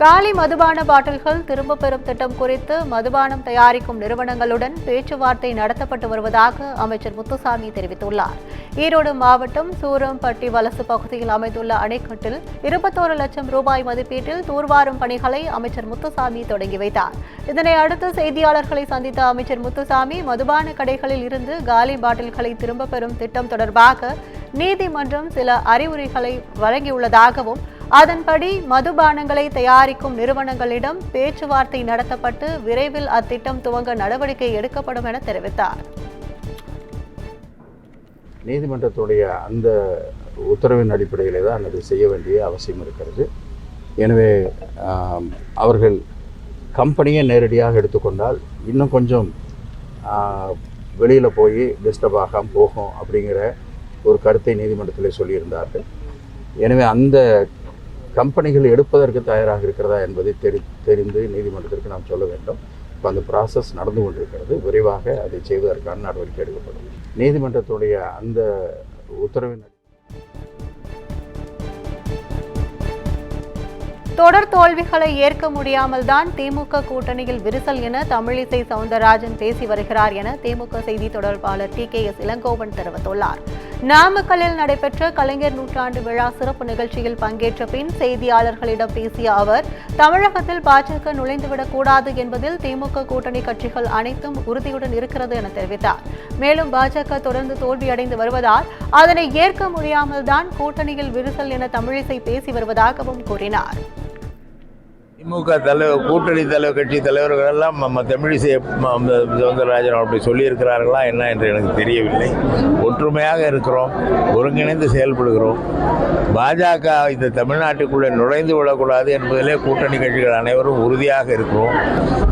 காலி மதுபான பாட்டில்கள் திரும்பப் பெறும் திட்டம் குறித்து மதுபானம் தயாரிக்கும் நிறுவனங்களுடன் பேச்சுவார்த்தை நடத்தப்பட்டு வருவதாக அமைச்சர் முத்துசாமி தெரிவித்துள்ளார். ஈரோடு மாவட்டம் சூரம்பட்டி வலசு பகுதியில் அமைந்துள்ள அணைக்கட்டில் 21 லட்சம் ரூபாய் மதிப்பீட்டில் தூர்வாரும் பணிகளை அமைச்சர் முத்துசாமி தொடங்கி வைத்தார். இதனை அடுத்து செய்தியாளர்களை சந்தித்த அமைச்சர் முத்துசாமி மதுபான கடைகளில் இருந்து காலி பாட்டில்களை திரும்பப் பெறும் திட்டம் தொடர்பாக நீதிமன்றம் சில அறிவுரைகளை வழங்கியுள்ளதாகவும் அதன்படி மதுபானங்களை தயாரிக்கும் நிறுவனங்களிடம் பேச்சுவார்த்தை நடத்தப்பட்டு விரைவில் அத்திட்டம் துவங்க நடவடிக்கை எடுக்கப்படும் என தெரிவித்தார். நீதிமன்றத்துடைய அந்த உத்தரவின் அடிப்படையிலே தான் அது செய்ய வேண்டிய அவசியம் இருக்கிறது. எனவே அவர்கள் கம்பெனியை நேரடியாக எடுத்துக்கொண்டால் இன்னும் கொஞ்சம் வெளியில் போய் டிஸ்டர்ப் ஆகாமல் போகும் அப்படிங்கிற ஒரு கருத்தை நீதிமன்றத்தில் சொல்லியிருந்தார்கள். எனவே அந்த கம்பெனிகள் எடுப்பதற்கு தயாராக இருக்கிறதா என்பதை தெரிந்து நீதிமன்றத்திற்கு நாம் சொல்ல வேண்டும். இப்போ அந்த ப்ராசஸ் நடந்து கொண்டிருக்கிறது. விரைவாக அதை செய்வதற்கான நடவடிக்கை எடுக்கப்படும். நீதிமன்றத்துடைய அந்த உத்தரவின் தொடர் தோல்விகளை ஏற்க முடியாமல் தான் திமுக கூட்டணியில் விரிசல் என தமிழிசை சவுந்தரராஜன் பேசி வருகிறார் என திமுக செய்தி தொடர்பாளர் TKS இளங்கோவன் தெரிவித்துள்ளார். நாமக்கல்லில் நடைபெற்ற கலைஞர் நூற்றாண்டு விழா சிறப்பு நிகழ்ச்சியில் பங்கேற்ற பின் செய்தியாளர்களிடம் பேசிய அவர் தமிழகத்தில் பாஜக நுழைந்துவிடக் கூடாது என்பதில் திமுக கூட்டணி கட்சிகள் அனைத்தும் உறுதியுடன் இருக்கிறது என தெரிவித்தார். மேலும் பாஜக தொடர்ந்து தோல்வியடைந்து வருவதால் அதனை ஏற்க முடியாமல் தான் கூட்டணியில் விரிசல் என தமிழிசை பேசி வருவதாகவும் கூறினார். திமுக தலைவர் கூட்டணி தலைவர் கட்சி தலைவர்கள் எல்லாம் நம்ம தமிழிசை சவுந்தரராஜன் அப்படி சொல்லியிருக்கிறார்களா என்ன என்று எனக்கு தெரியவில்லை. ஒற்றுமையாக இருக்கிறோம், ஒருங்கிணைந்து செயல்படுகிறோம். பாஜக இந்த தமிழ்நாட்டுக்குள்ளே நுழைந்து விடக்கூடாது என்பதிலே கூட்டணி கட்சிகள் அனைவரும் உறுதியாக இருக்கிறோம்.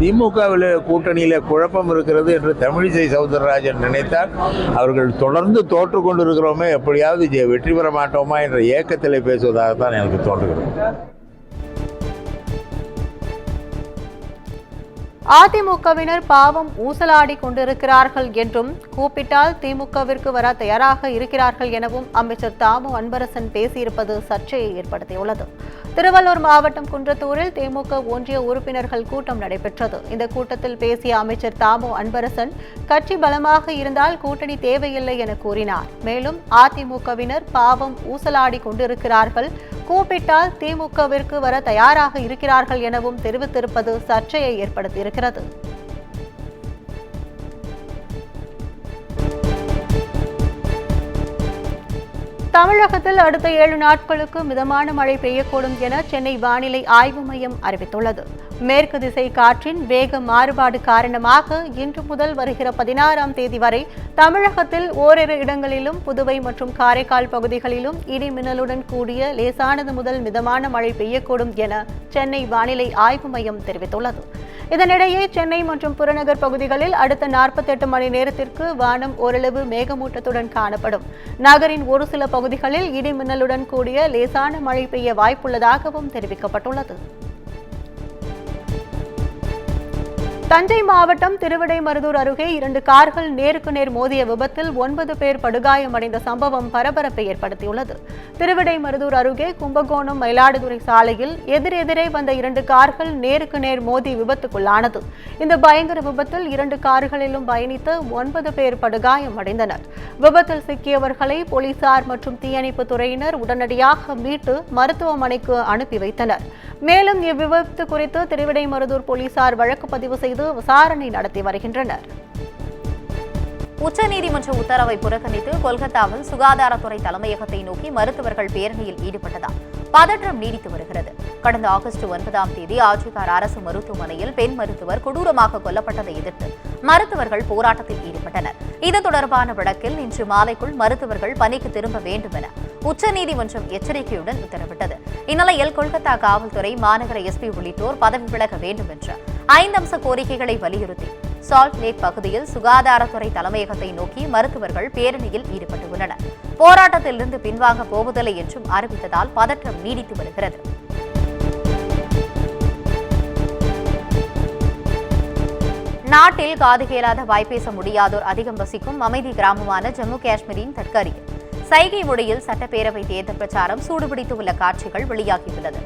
திமுகவில் கூட்டணியிலே குழப்பம் இருக்கிறது என்று தமிழிசை சவுந்தரராஜன் நினைத்தால் அவர்கள் தொடர்ந்து தோற்று கொண்டிருக்கிறோமே, எப்படியாவது வெற்றி பெற மாட்டோமா என்ற ஏக்கத்திலே பேசுவதாகத்தான் எனக்கு தோன்றுகிறது. அதிமுகவினர் பாவம் ஊசலாடி கொண்டிருக்கிறார்கள் என்றும் கூப்பிட்டால் திமுகவிற்கு வர தயாராக இருக்கிறார்கள் எனவும் அமைச்சர் தாமு அன்பரசன் பேசியிருப்பது சர்ச்சையை ஏற்படுத்தியுள்ளது. திருவள்ளூர் மாவட்டம் குன்றத்தூரில் திமுக ஒன்றிய உறுப்பினர்கள் கூட்டம் நடைபெற்றது. இந்த கூட்டத்தில் பேசிய அமைச்சர் தாமு அன்பரசன் கட்சி பலமாக இருந்தால் கூட்டணி தேவையில்லை என கூறினார். மேலும் அதிமுகவினர் பாவம் ஊசலாடி கொண்டிருக்கிறார்கள், கூப்பிட்டால் திமுகவிற்கு வர தயாராக இருக்கிறார்கள் எனவும் தெரிவித்திருப்பது சர்ச்சையை ஏற்படுத்தியிருக்கிறது. தமிழகத்தில் அடுத்த 7 நாட்களுக்கு மிதமான மழை பெய்யக்கூடும் என சென்னை வானிலை ஆய்வு மையம் அறிவித்துள்ளது. மேற்கு திசை காற்றின் வேக மாறுபாடு காரணமாக இன்று முதல் வருகிற 16ஆம் தேதி வரை தமிழகத்தில் ஓரிரு இடங்களிலும் புதுவை மற்றும் காரைக்கால் பகுதிகளிலும் இடி மின்னலுடன் கூடிய லேசானது முதல் மிதமான மழை பெய்யக்கூடும் என சென்னை வானிலை ஆய்வு மையம் தெரிவித்துள்ளது. இதனிடையே சென்னை மற்றும் புறநகர் பகுதிகளில் அடுத்த 48 மணி நேரத்திற்கு வானம் ஓரளவு மேகமூட்டத்துடன் காணப்படும். நகரின் ஒரு சில பகுதிகளில் இடி மின்னலுடன் கூடிய லேசான மழை பெய்ய வாய்ப்புள்ளதாகவும் தெரிவிக்கப்பட்டுள்ளது. தஞ்சை மாவட்டம் திருவிடைமருதூர் அருகே 2 கார்கள் நேருக்கு நேர் மோதிய விபத்தில் 9 பேர் படுகாயமடைந்த சம்பவம் பரபரப்பை ஏற்படுத்தியுள்ளது. திருவிடைமருதூர் அருகே கும்பகோணம் மயிலாடுதுறை சாலையில் எதிரெதிரே வந்த 2 கார்கள் நேருக்கு நேர் மோதி விபத்துக்குள்ளானது. இந்த பயங்கர விபத்தில் 2 கார்களிலும் பயணித்த 9 பேர் படுகாயமடைந்தனர். விபத்தில் சிக்கியவர்களை போலீசார் மற்றும் தீயணைப்பு துறையினர் உடனடியாக மீட்டு மருத்துவமனைக்கு அனுப்பி வைத்தனர். மேலும் இவ்விபத்து குறித்து திருவிடைமருதூர் போலீசார் வழக்கு பதிவு செய்து விசாரணை நடத்தி வருகின்றனர். உச்சநீதிமன்ற உத்தரவை புறக்கணித்து கொல்கத்தாவில் சுகாதாரத்துறை தலைமையகத்தை நோக்கி மருத்துவர்கள் பேரணியில் ஈடுபட்டதால் பதற்றம் நீடித்து வருகிறது. கடந்த ஆகஸ்ட் 9ஆம் தேதி ஆஜிகார் அரசு மருத்துவமனையில் பெண் மருத்துவர் கொடூரமாக கொல்லப்பட்டதை எதிர்த்து மருத்துவர்கள் போராட்டத்தில் ஈடுபட்டனர். இது தொடர்பான வழக்கில் இன்று மாலைக்குள் மருத்துவர்கள் பணிக்கு திரும்ப வேண்டும் என உச்சநீதிமன்றம் எச்சரிக்கையுடன் உத்தரவிட்டது. இந்நிலையில் கொல்கத்தா காவல்துறை, மாநகர SP உள்ளிட்டோர் பதவி விலக வேண்டும் என்ற 5 அம்ச கோரிக்கைகளை வலியுறுத்தி சால்ட் லேக் பகுதியில் சுகாதாரத்துறை தலைமையகத்தை நோக்கி மருத்துவர்கள் பேரணியில் ஈடுபட்டுள்ளனர். போராட்டத்திலிருந்து பின்வாங்க போவதில்லை என்றும் அறிவித்ததால் பதற்றம் நீடித்து வருகிறது. நாட்டில் காது கேளாத வாய்ப்பேச முடியாதோர் அதிகம் வசிக்கும் அமைதி கிராமமான ஜம்மு காஷ்மீரின் தட்கரியில் சைகை மொழியில் சட்டப்பேரவை தேர்தல் பிரச்சாரம் சூடுபிடித்துள்ள காட்சிகள் வெளியாகியுள்ளது.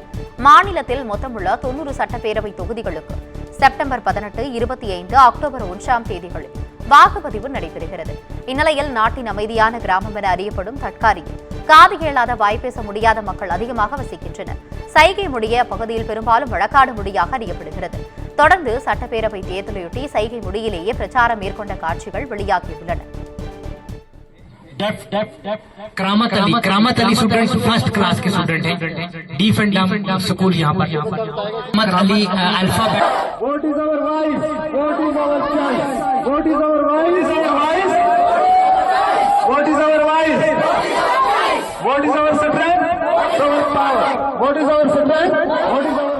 மாநிலத்தில் மொத்தமுள்ள 90 சட்டப்பேரவை தொகுதிகளுக்கு செப்டம்பர் 18, 25, அக்டோபர் 1ஆம் தேதிகளில் வாக்குப்பதிவு நடைபெறுகிறது. இந்நிலையில் நாட்டின் அமைதியான கிராமம் என அறியப்படும் தட்காரியில் காது கேளாத வாய்ப்பேச முடியாத மக்கள் அதிகமாக வசிக்கின்றனர். சைகை மொழியை அப்பகுதியில் பெரும்பாலும் வழக்காடு மொழியாக அறியப்படுகிறது. தொடர்ந்து சட்டப்பேரவை தேர்தலையொட்டி சைகை மொழியிலேயே பிரச்சாரம் மேற்கொண்ட காட்சிகள் வெளியாகியுள்ளன. Karamat Ali student first class के स्टूडेंट हैं, डीफ एंड डम स्कूल यहाँ पर। Karamat Ali alphabet. What is our voice? What is our choice? What is our voice? What is our voice? What is our strength? Our power. What is our strength? What is our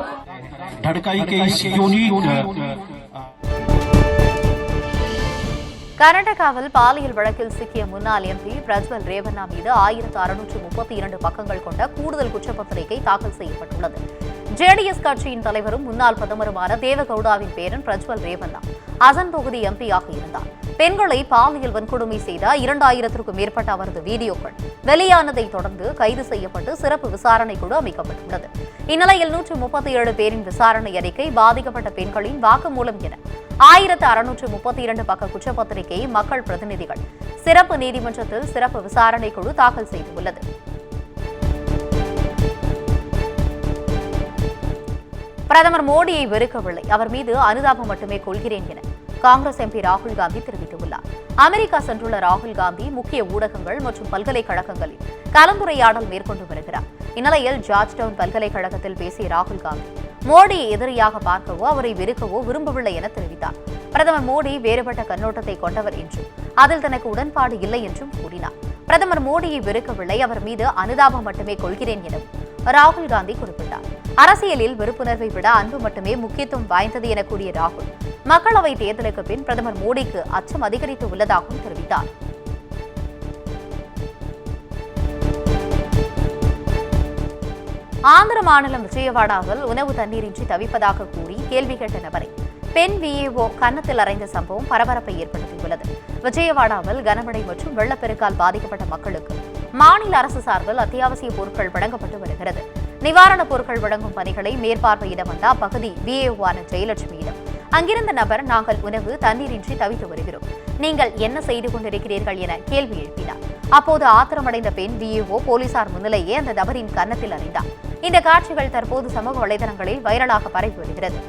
धड़काई के इस unique கர்நாடகாவில் பாலியல் வழக்கில் சிக்கிய முன்னாள் MP Prajwal Revanna மீது 1632 பக்கங்கள் கொண்ட கூடுதல் குற்றப்பத்திரிகை தாக்கல் செய்யப்பட்டுள்ளது. ஜேடிஎஸ் கட்சியின் தலைவரும் முன்னாள் பிரதமருமான தேவகவுடாவின் பேரன் பிரஜ்வல் ரேவண்ணா அசன் தொகுதி எம்பியாக இருந்தார். பெண்களை பாலியல் வன்கொடுமை செய்த 2000க்கும் மேற்பட்ட அவரது வீடியோக்கள் வெளியானதை தொடர்ந்து கைது செய்யப்பட்டு சிறப்பு விசாரணை குழு அமைக்கப்பட்டுள்ளது. இந்நிலையில் 137 பேரின் விசாரணை அறிக்கை, பாதிக்கப்பட்ட பெண்களின் வாக்குமூலம் என 1632 பக்க குற்றப்பத்திரிகையை மக்கள் பிரதிநிதிகள் சிறப்பு நீதிமன்றத்தில் சிறப்பு விசாரணை குழு தாக்கல் செய்துள்ளது. பிரதமர் மோடியை வெறுக்கவில்லை, அவர் மீது அனுதாபம் மட்டுமே கொள்கிறேன் என காங்கிரஸ் எம்பி ராகுல் காந்தி தெரிவித்துள்ளார். அமெரிக்கா சென்றுள்ள ராகுல் காந்தி முக்கிய ஊடகங்கள் மற்றும் பல்கலைக்கழகங்களில் கலந்துரையாடல் மேற்கொண்டு வருகிறார். இந்நிலையில் ஜார்ஜ் டவுன் பல்கலைக்கழகத்தில் பேசிய ராகுல் காந்தி மோடியை எதிரியாக பார்க்கவோ அவரை வெறுக்கவோ விரும்பவில்லை என தெரிவித்தார். பிரதமர் மோடி வேறுபட்ட கண்ணோட்டத்தை கொண்டவர் என்றும் அதில் தனக்கு உடன்பாடு இல்லை என்றும் கூறினார். பிரதமர் மோடியை வெறுக்கவில்லை, அவர் மீது அனுதாபம் மட்டுமே கொள்கிறேன் எனவும் ராகுல் காந்தி குறிப்பிட்டார். அரசியலில் வெறுப்புணர்வை விட அன்பு மட்டுமே முக்கியத்துவம் வாய்ந்தது என கூறிய ராகுல் மக்களவை தேர்தலுக்கு பின் பிரதமர் மோடிக்கு அச்சம் அதிகரித்து உள்ளதாகவும் தெரிவித்தார். ஆந்திர மாநிலம் விஜயவாடாவில் உணவு தண்ணீரின்றி தவிப்பதாக கூறி கேள்வி கேட்ட நபரை பெண் விஏஓ கன்னத்தில் அறைந்த சம்பவம் பரபரப்பை ஏற்படுத்தியுள்ளது. விஜயவாடாவில் கனமழை மற்றும் வெள்ளப்பெருக்கால் பாதிக்கப்பட்ட மக்களுக்கு மாநில அரசு சார்பில் அத்தியாவசிய பொருட்கள் வழங்கப்பட்டு வருகிறது. நிவாரணப் பொருட்கள் வழங்கும் பணிகளை மேற்பார்வையிட வந்த அப்பகுதி விஏஓவான ஜெயலட்சுமியிடம் அங்கிருந்த நபர், நாங்கள் உணவு தண்ணீரின்றி தவித்து வருகிறோம், நீங்கள் என்ன செய்து கொண்டிருக்கிறீர்கள் என கேள்வி எழுப்பினார். அப்போது ஆத்திரமடைந்த பெண் விஏஓ போலீசார் முன்னிலேயே அந்த நபரின் கன்னத்தில் அறைந்தார். இந்த காட்சிகள் தற்போது சமூக வலைதளங்களில் வைரலாக பரவி வருகிறது.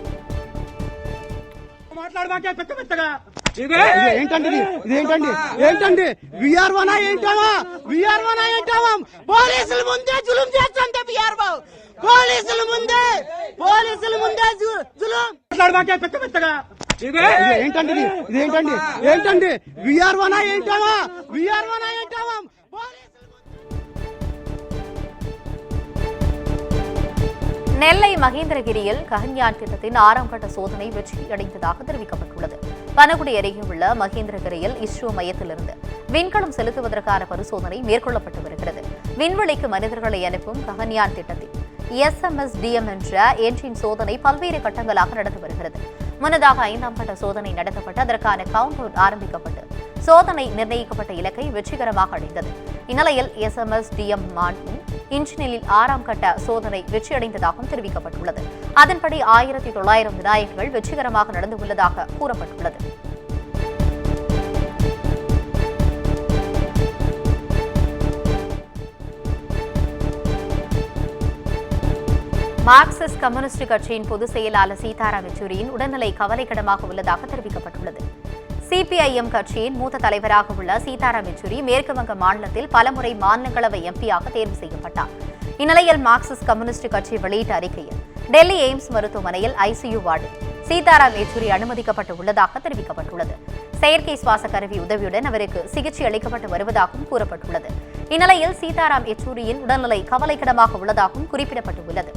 நெல்லை மகேந்திரகிரியில் ககன்யான் திட்டத்தின் 6ஆம் கட்ட சோதனை வெற்றியடைந்ததாக தெரிவிக்கப்பட்டுள்ளது. பனகுடி அருகே உள்ள மகேந்திரகிரியில் இஸ்ரோ மையத்திலிருந்து விண்கலம் செலுத்துவதற்கான பரிசோதனை மேற்கொள்ளப்பட்டு வருகிறது. விண்வெளிக்கு மனிதர்களை அனுப்பும் ககன்யான் திட்டத்தில் SMSDM என்ற என்ஜின் சோதனை பல்வேறு கட்டங்களாக நடந்து வருகிறது. முன்னதாக 5ஆம் கட்ட சோதனை நடத்தப்பட்டு அதற்கான கவுண்டவுன் ஆரம்பிக்கப்பட்டு சோதனை நிர்ணயிக்கப்பட்ட இலக்கை வெற்றிகரமாக அடைந்தது. இந்நிலையில் SMSDM இன்ஜினில் 6ஆம் கட்ட சோதனை வெற்றியடைந்ததாகவும் தெரிவிக்கப்பட்டுள்ளது. அதன்படி 1900 விநாயகர்கள் வெற்றிகரமாக நடந்துள்ளதாக கூறப்பட்டுள்ளது. மார்க்சிஸ்ட் கம்யூனிஸ்ட் கட்சியின் பொதுச் செயலாளர் சீதாராம் யெச்சூரியின் உடல்நிலை கவலைக்கிடமாக உள்ளதாக தெரிவிக்கப்பட்டுள்ளது. சிபிஐஎம் கட்சியின் மூத்த தலைவராக உள்ள சீதாராம் யெச்சூரி மேற்கு வங்க மாநிலத்தில் பலமுறை மாநிலங்களவை எம்பியாக தேர்வு செய்யப்பட்டார். இந்நிலையில் மார்க்சிஸ்ட் கம்யூனிஸ்ட் கட்சி வெளியிட்ட அறிக்கையில் டெல்லி எய்ம்ஸ் மருத்துவமனையில் ICU வார்டில் சீதாராம் யெச்சூரி அனுமதிக்கப்பட்டு உள்ளதாக தெரிவிக்கப்பட்டுள்ளது. செயற்கை சுவாச கருவி உதவியுடன் அவருக்கு சிகிச்சை அளிக்கப்பட்டு வருவதாகவும் கூறப்பட்டுள்ளது. இந்நிலையில் சீதாராம் யெச்சூரியின் உடல்நிலை கவலைக்கிடமாக உள்ளதாகவும் குறிப்பிடப்பட்டுள்ளது.